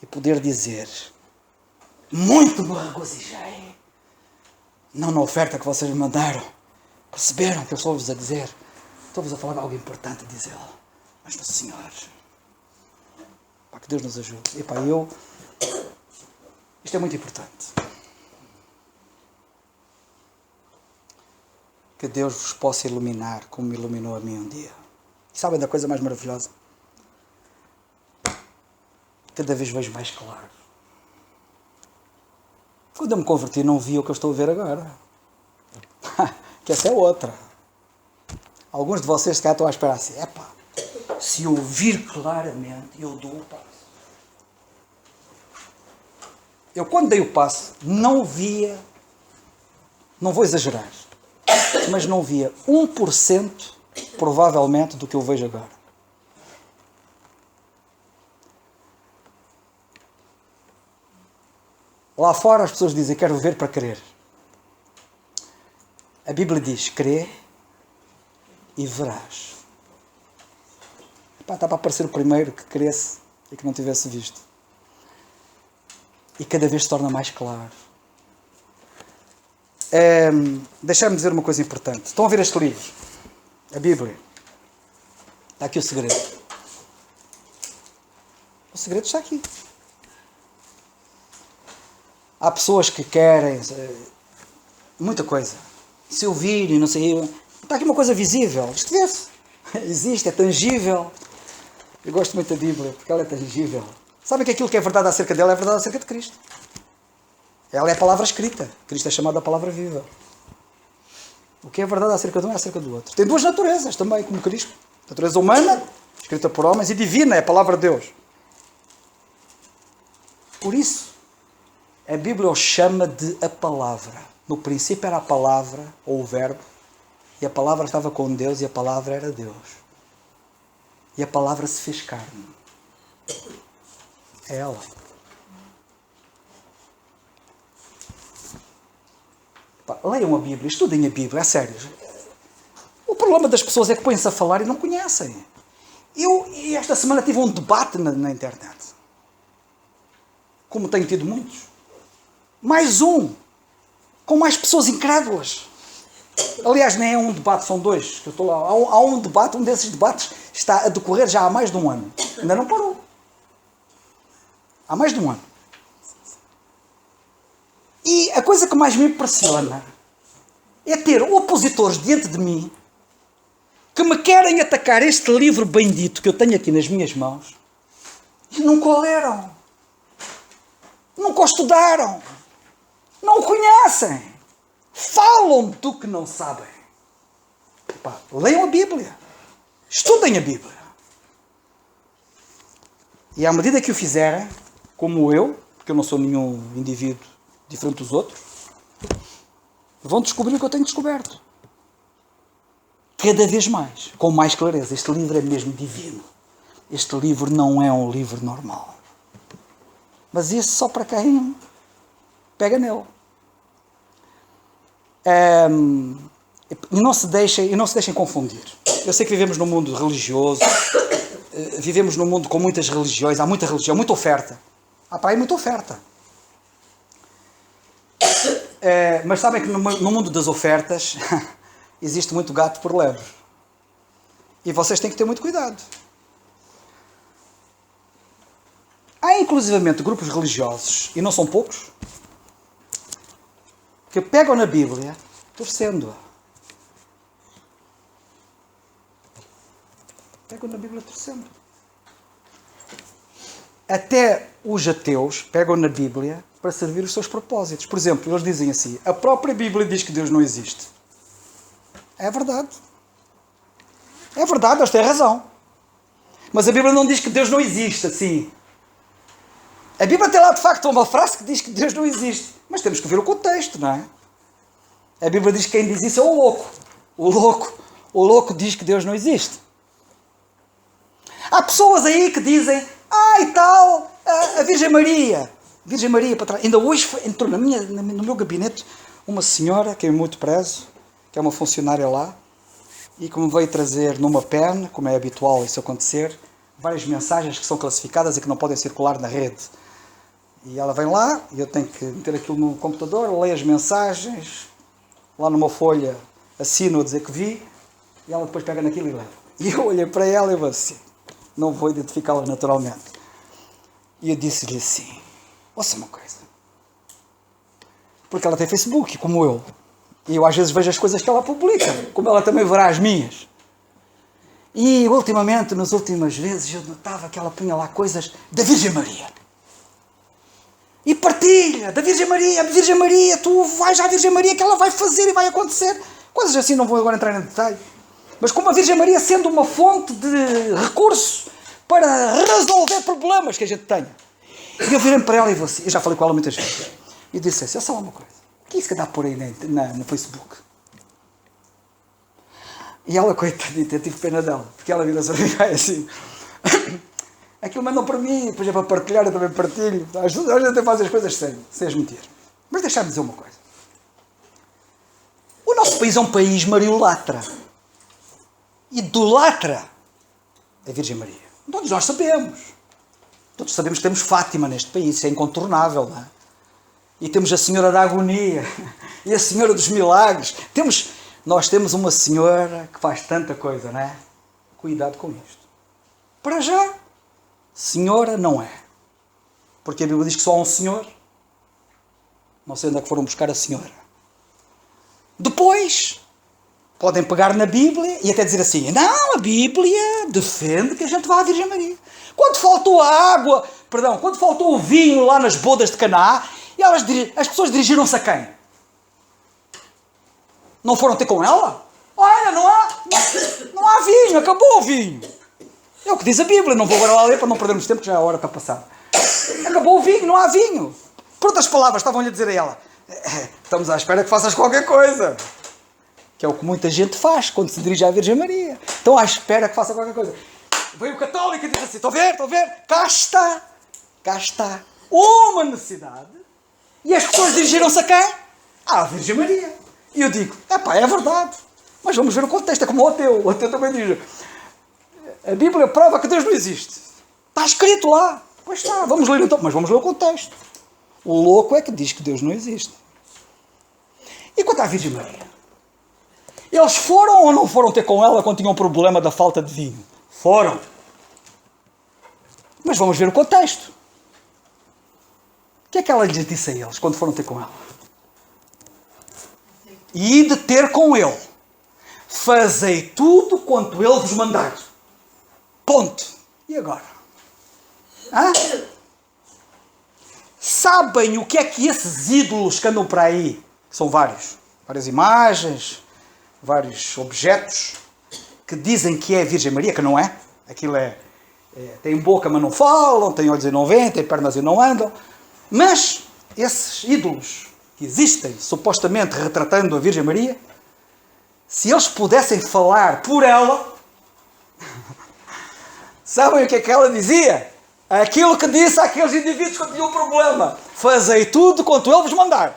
e poder dizer: muito me regozijei. Não na oferta que vocês me mandaram. Perceberam que eu estou-vos a dizer? Estou-vos a falar de algo importante a dizê-lo. Mas no Senhor. Pá, que Deus nos ajude. E pá, isto é muito importante. Que Deus vos possa iluminar como me iluminou a mim um dia. E sabem da coisa mais maravilhosa? Cada vez vejo mais claro. Quando eu me converti não via o que eu estou a ver agora. Que essa é outra. Alguns de vocês se calhar estão a esperar assim: epá, se eu vir claramente, eu dou o passo. Eu quando dei o passo, não via, não vou exagerar, mas não via 1% provavelmente do que eu vejo agora. Lá fora as pessoas dizem: quero ver para crer. A Bíblia diz: crê e verás. Epá, está para aparecer o primeiro que cresce e que não tivesse visto. E cada vez se torna mais claro. Deixar-me dizer uma coisa importante. Estão a ver este livro? A Bíblia. Está aqui o segredo. O segredo está aqui. Há pessoas que querem muita coisa. Se eu vir e não sei... Está aqui uma coisa visível. Isto vê-se. Existe, é tangível. Eu gosto muito da Bíblia porque ela é tangível. Sabem que aquilo que é verdade acerca dela é verdade acerca de Cristo. Ela é a palavra escrita. Cristo é chamado a palavra viva. O que é verdade acerca de um é acerca do outro. Tem duas naturezas também, como Cristo. Natureza humana, escrita por homens, e divina, é a palavra de Deus. Por isso, a Bíblia o chama de a palavra. No princípio era a palavra, ou o verbo, e a palavra estava com Deus, e a palavra era Deus. E a palavra se fez carne. É ela. Leiam a Bíblia, estudem a Bíblia, é sério. O problema das pessoas é que põem-se a falar e não conhecem. Eu esta semana tive um debate na internet. Como tenho tido muitos. Mais um. Com mais pessoas incrédulas. Aliás, nem é um debate, são dois. Que eu estou lá. Há um debate, um desses debates está a decorrer já há mais de um ano. Ainda não parou. Há mais de um ano. E a coisa que mais me impressiona é ter opositores diante de mim que me querem atacar este livro bendito que eu tenho aqui nas minhas mãos e nunca o leram. Nunca o estudaram. Não o conhecem. Falam do que não sabem. Epá, leiam a Bíblia. Estudem a Bíblia. E à medida que o fizerem, como eu, porque eu não sou nenhum indivíduo diferente dos outros, vão descobrir o que eu tenho descoberto. Cada vez mais, com mais clareza. Este livro é mesmo divino. Este livro não é um livro normal. Mas isso só para quem pega nele. E não se deixem confundir. Eu sei que vivemos num mundo religioso, vivemos num mundo com muitas religiões, há muita religião, muita oferta. Há para aí muita oferta. Mas sabem que no mundo das ofertas existe muito gato por lebre. E vocês têm que ter muito cuidado. Há inclusivamente grupos religiosos, e não são poucos, que pegam na Bíblia torcendo-a. pegam na Bíblia torcendo. Até os ateus pegam na Bíblia para servir os seus propósitos. Por exemplo, eles dizem assim, a própria Bíblia diz que Deus não existe. É verdade. É verdade, eles têm razão. Mas a Bíblia não diz que Deus não existe, assim. A Bíblia tem lá, de facto, uma frase que diz que Deus não existe. Mas temos que ver o contexto, não é? A Bíblia diz que quem diz isso é o louco. O louco diz que Deus não existe. Há pessoas aí que dizem, e tal, a Virgem Maria. Virgem Maria para trás. Ainda hoje entrou no meu gabinete uma senhora, que eu muito prezo, que é uma funcionária lá, e que me veio trazer numa pen, como é habitual isso acontecer, várias mensagens que são classificadas e que não podem circular na rede. E ela vem lá, e eu tenho que meter aquilo no computador, leio as mensagens, lá numa folha assino a dizer que vi, e ela depois pega naquilo e leva. E eu olhei para ela e eu assim, não vou identificá-la naturalmente. E eu disse-lhe assim, ouça uma coisa. Porque ela tem Facebook, como eu. E eu às vezes vejo as coisas que ela publica, como ela também verá as minhas. E ultimamente, nas últimas vezes, eu notava que ela punha lá coisas da Virgem Maria. E partilha da Virgem Maria, a Virgem Maria, tu vais à Virgem Maria que ela vai fazer e vai acontecer. Coisas assim, não vou agora entrar em detalhe. Mas como a Virgem Maria sendo uma fonte de recurso para resolver problemas que a gente tenha. E eu virei para ela e vou assim, eu já falei com ela muitas vezes. E disse assim, só uma coisa. O que é isso que dá por aí no Facebook? E ela, coitadita, eu tive pena dela. Porque ela vira-se assim. Aquilo mandam para mim, depois é para partilhar, eu também partilho. Às vezes até fazem as coisas sem as mentir. Mas deixar-me dizer uma coisa. O nosso país é um país mariolatra. Idolatra a Virgem Maria. Todos nós sabemos. Todos sabemos que temos Fátima neste país, isso é incontornável, não é? E temos a Senhora da Agonia e a Senhora dos Milagres. Nós temos uma Senhora que faz tanta coisa, não é? Cuidado com isto. Para já, Senhora não é. Porque a Bíblia diz que só há um Senhor. Não sei onde é que foram buscar a Senhora. Depois, podem pegar na Bíblia e até dizer assim, não, a Bíblia defende que a gente vá à Virgem Maria. Quando faltou quando faltou o vinho lá nas bodas de Caná, e as pessoas dirigiram-se a quem? Não foram ter com ela? Olha, não há vinho, acabou o vinho. É o que diz a Bíblia, não vou agora lá ler para não perdermos tempo, que já a hora está passada. Acabou o vinho, não há vinho. Por outras palavras, estavam-lhe a dizer a ela, estamos à espera que faças qualquer coisa. Que é o que muita gente faz quando se dirige à Virgem Maria. Estão à espera que faça qualquer coisa. Veio o católico e diz assim, estão a ver? Cá está. Uma necessidade. E as pessoas dirigiram-se a quem? À Virgem Maria. E eu digo, é verdade. Mas vamos ver o contexto, é como o ateu. O ateu também diz, a Bíblia prova que Deus não existe. Está escrito lá. Pois está, vamos ler então. Mas vamos ler o contexto. O louco é que diz que Deus não existe. E quanto à Virgem Maria? Eles foram ou não foram ter com ela quando tinham um problema da falta de vinho? Foram. Mas vamos ver o contexto. O que é que ela lhes disse a eles quando foram ter com ela? E de ter com ele. Fazei tudo quanto ele vos mandar. Ponto. E agora? Sabem o que é que esses ídolos que andam por aí, são várias imagens, vários objetos, que dizem que é a Virgem Maria, que não é. Aquilo tem boca, mas não falam, tem olhos e não veem, tem pernas e não andam. Mas esses ídolos que existem, supostamente retratando a Virgem Maria, se eles pudessem falar por ela, sabem o que é que ela dizia? Aquilo que disse àqueles indivíduos que tinham um problema. Fazei tudo quanto ele vos mandar.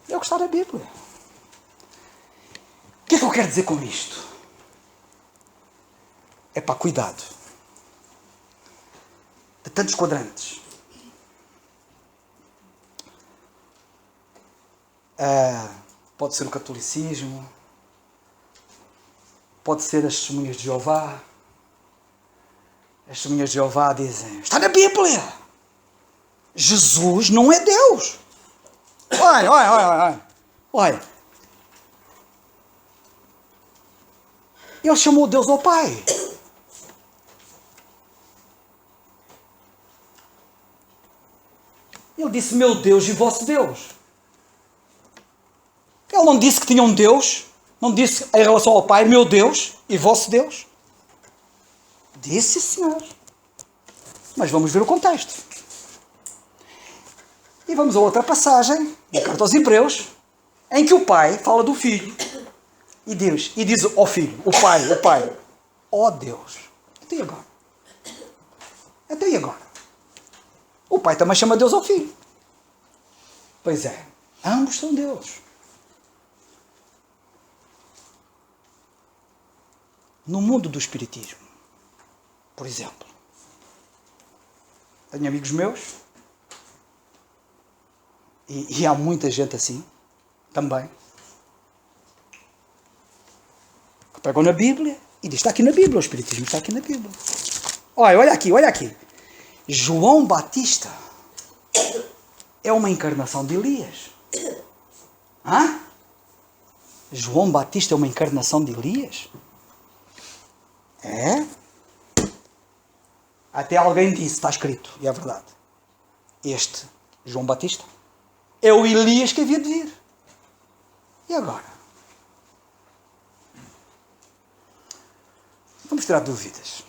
É o que está na Bíblia. O que é que eu quero dizer com isto? Cuidado. De tantos quadrantes. Pode ser o catolicismo, pode ser as testemunhas de Jeová. As testemunhas de Jeová dizem, está na Bíblia. Jesus não é Deus. Olha. Ele chamou Deus ao Pai. Ele disse, meu Deus e vosso Deus. Ele não disse que tinha um Deus, não disse em relação ao Pai, meu Deus e vosso Deus. Disse, Senhor. Mas vamos ver o contexto. E vamos a outra passagem, na carta aos Hebreus, em que o Pai fala do Filho. E diz ao Filho, o Pai, ó Deus. Então e agora? Então e agora? O Pai também chama Deus ao Filho. Pois é, ambos são Deus. No mundo do espiritismo, por exemplo, tenho amigos meus, e há muita gente assim, também, que pegam na Bíblia e diz, está aqui na Bíblia, o espiritismo está aqui na Bíblia. Olha aqui. João Batista é uma encarnação de Elias. Hã? João Batista é uma encarnação de Elias? É? Até alguém disse, está escrito, e é verdade. Este João Batista é o Elias que havia de vir. E agora? Vamos tirar dúvidas.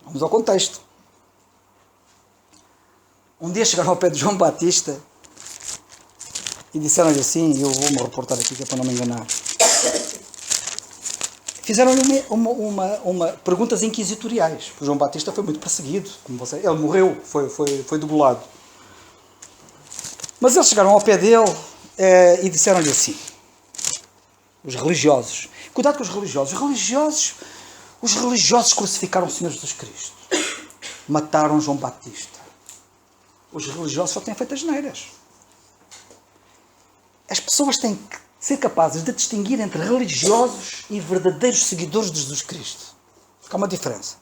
Vamos ao contexto. Um dia chegaram ao pé de João Batista e disseram-lhe assim, eu vou-me reportar aqui que é para não me enganar. Fizeram-lhe perguntas inquisitoriais. O João Batista foi muito perseguido, como você, ele morreu, foi degolado. Mas eles chegaram ao pé dele e disseram-lhe assim, os religiosos, cuidado com os religiosos, os religiosos crucificaram o Senhor Jesus Cristo, mataram João Batista. Os religiosos só têm feito asneiras. As pessoas têm que ser capazes de distinguir entre religiosos e verdadeiros seguidores de Jesus Cristo. Há uma diferença.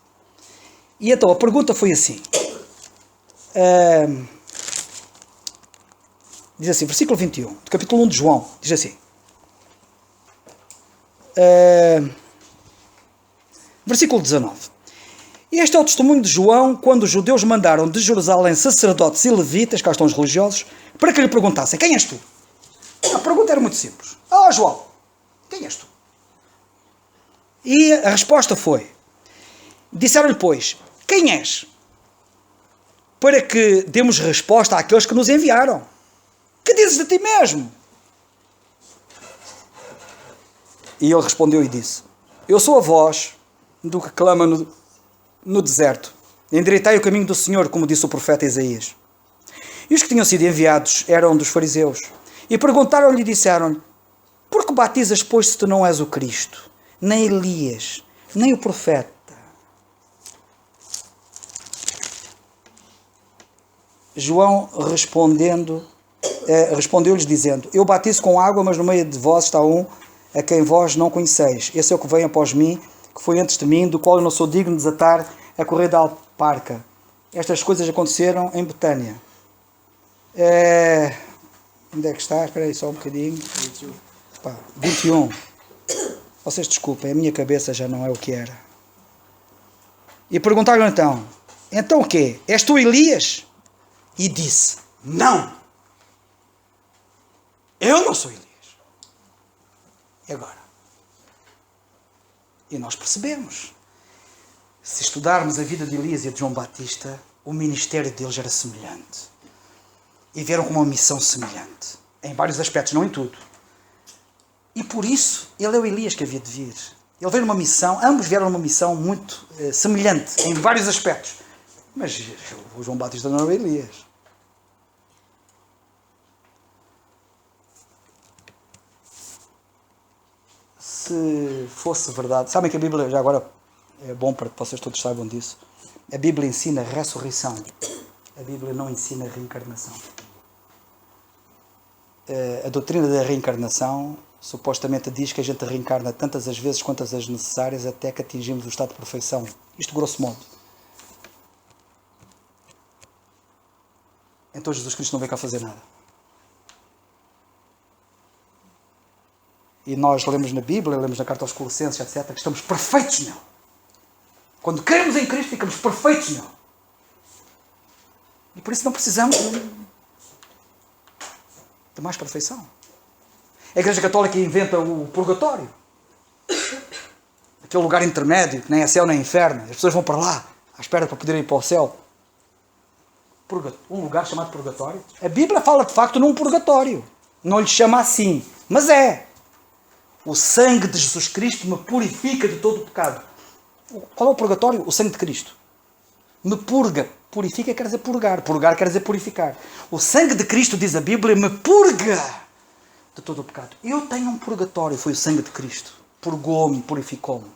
E então a pergunta foi assim. Diz assim, versículo 21, do capítulo 1 de João, diz assim. Versículo 19. Este é o testemunho de João quando os judeus mandaram de Jerusalém sacerdotes e levitas, cá estão os religiosos, para que lhe perguntassem, quem és tu? A pergunta era muito simples. João, quem és tu? E a resposta foi, disseram-lhe, pois, quem és? Para que demos resposta àqueles que nos enviaram. Que dizes de ti mesmo? E ele respondeu e disse, eu sou a voz do que clama no deserto. Endireitai o caminho do Senhor, como disse o profeta Isaías. E os que tinham sido enviados eram dos fariseus. E perguntaram-lhe e disseram-lhe, por que batizas, pois, se tu não és o Cristo, nem Elias, nem o profeta? João respondeu-lhes dizendo, eu batizo com água, mas no meio de vós está um a quem vós não conheceis. Esse é o que vem após mim, que foi antes de mim, do qual eu não sou digno de desatar a correia da alparca. Estas coisas aconteceram em Betânia. Onde é que está? Espera aí só um bocadinho. 21. Vocês desculpem, a minha cabeça já não é o que era. E perguntaram então o quê? És tu Elias? E disse, não. Eu não sou Elias. E agora? E nós percebemos. Se estudarmos a vida de Elias e de João Batista, o ministério deles era semelhante. E vieram com uma missão semelhante. Em vários aspectos, não em tudo. E por isso, ele é o Elias que havia de vir. Ele veio numa missão, ambos vieram numa missão muito semelhante, em vários aspectos. Mas o João Batista não era o Elias. Se fosse verdade... Sabem que a Bíblia, já agora, é bom para que vocês todos saibam disso. A Bíblia ensina ressurreição. A Bíblia não ensina reencarnação. A doutrina da reencarnação supostamente diz que a gente reencarna tantas as vezes quantas as necessárias até que atingimos o estado de perfeição. Isto grosso modo. Então Jesus Cristo não veio cá fazer nada. E nós lemos na Bíblia, lemos na carta aos Colossenses, etc., que estamos perfeitos nele. Quando cremos em Cristo, ficamos perfeitos nele. E por isso não precisamos de mais perfeição. A Igreja Católica inventa o purgatório. Aquele lugar intermédio, que nem é céu nem inferno. As pessoas vão para lá, à espera para poderem ir para o céu. Um lugar chamado purgatório. A Bíblia fala de facto num purgatório. Não lhe chama assim, mas é. O sangue de Jesus Cristo me purifica de todo o pecado. Qual é o purgatório? O sangue de Cristo. Me purga. Purifica quer dizer purgar. Purgar quer dizer purificar. O sangue de Cristo, diz a Bíblia, me purga de todo o pecado. Eu tenho um purgatório. Foi o sangue de Cristo. Purgou-me, purificou-me.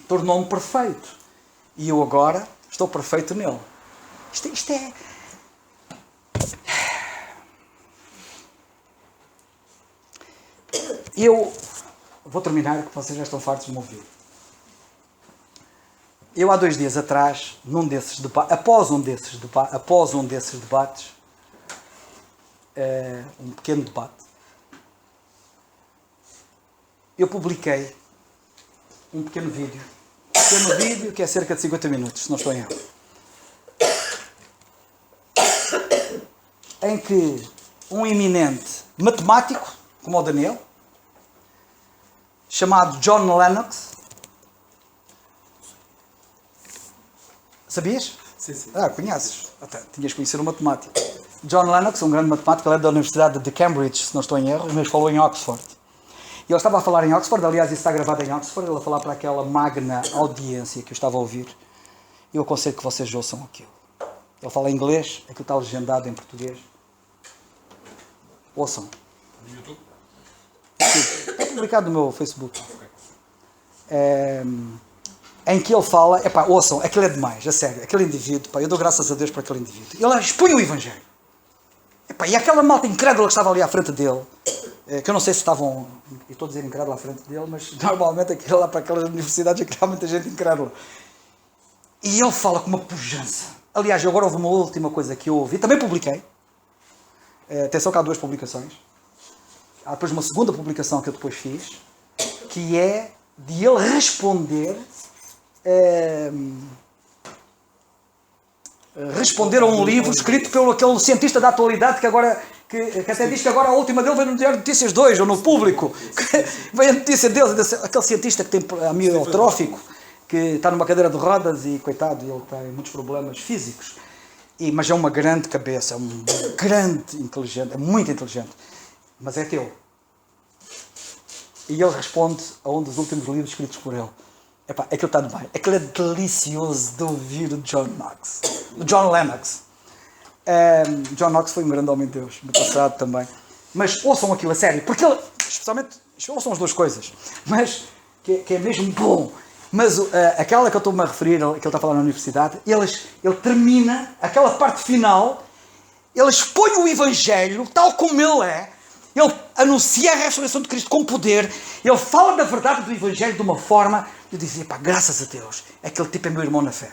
Tornou-me perfeito. E eu agora estou perfeito nele. Isto é... Eu vou terminar, que vocês já estão fartos de me ouvir. Eu há 2 dias atrás, após um desses debates, um pequeno debate, eu publiquei um pequeno vídeo. Que é cerca de 50 minutos, se não estou em erro. Em que um eminente matemático, como o Daniel, chamado John Lennox. Sabias? Sim, sim. Conheces. Até tinhas que conhecer um matemático. John Lennox, um grande matemático, ele é da Universidade de Cambridge, se não estou em erro, mas falou em Oxford. E ele estava a falar em Oxford, aliás, isso está gravado em Oxford, ele a falar para aquela magna audiência que eu estava a ouvir. Eu aconselho que vocês ouçam aquilo. Ele fala em inglês, aquilo está legendado em português. Ouçam. No YouTube? Sim, é publicado no meu Facebook. Em que ele fala, ouçam, aquilo é demais, a sério, aquele indivíduo, eu dou graças a Deus por aquele indivíduo. Ele expõe o Evangelho. E aquela malta incrédula que estava ali à frente dele, que eu não sei se estavam, eu estou a dizer incrédula à frente dele, mas normalmente aquilo lá para aquelas universidades é que há muita gente incrédula. E ele fala com uma pujança. Aliás, agora houve uma última coisa que eu ouvi, também publiquei. Atenção que há 2 publicações. Há depois uma segunda publicação que eu depois fiz, que é de ele responder a um livro escrito pelo aquele cientista da atualidade que agora que até diz que agora a última dele veio no Diário de Notícias 2 ou no Público. Veio a notícia dele, aquele cientista que tem amiotrófico, que está numa cadeira de rodas e coitado, ele tem muitos problemas físicos. Mas é uma grande cabeça, é um grande inteligente, é muito inteligente, mas é teu. E ele responde a um dos últimos livros escritos por ele. Aquilo está demais. Aquilo é delicioso de ouvir o John Lennox. John Knox foi um grande homem de Deus, no passado também. Mas ouçam aquilo a sério, porque ele, especialmente, ouçam as 2 coisas, mas que é mesmo bom. Mas aquela que eu estou-me a referir, que ele está a falar na universidade, ele termina, aquela parte final, ele expõe o Evangelho tal como ele é, ele anuncia a ressurreição de Cristo com poder, ele fala da verdade do Evangelho de uma forma, eu dizia, graças a Deus, aquele tipo é meu irmão na fé.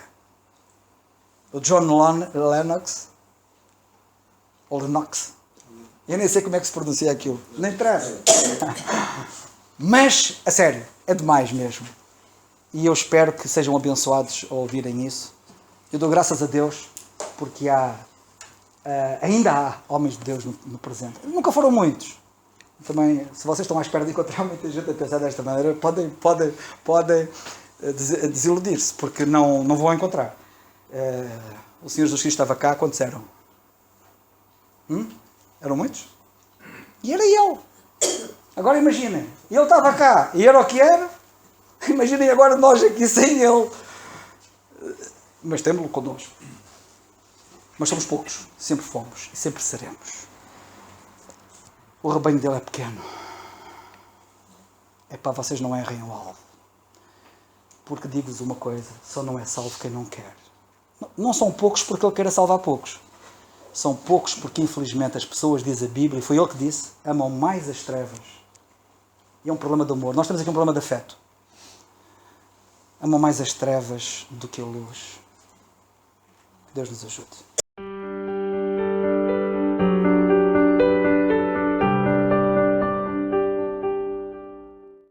O John Lennox, ou Lennox, eu nem sei como é que se pronuncia aquilo, nem interessa. Mas, a sério, é demais mesmo. E eu espero que sejam abençoados ao ouvirem isso. Eu dou graças a Deus, porque ainda há homens de Deus no presente. Nunca foram muitos. Também, se vocês estão à espera de encontrar muita gente a pensar desta maneira, podem desiludir-se, porque não vão encontrar. O Senhor Jesus Cristo estava cá quando disseram. Eram muitos? E era eu. Agora imaginem, ele estava cá e era o que era. Imaginem agora nós aqui sem ele. Mas temos-lo connosco. Mas somos poucos. Sempre fomos e sempre seremos. O rebanho dele é pequeno. Vocês não errem o alvo. Porque digo-vos uma coisa, só não é salvo quem não quer. Não são poucos porque ele queira salvar poucos. São poucos porque infelizmente as pessoas, diz a Bíblia, e foi ele que disse, amam mais as trevas. E é um problema de amor. Nós temos aqui um problema de afeto. Amam mais as trevas do que a luz. Que Deus nos ajude.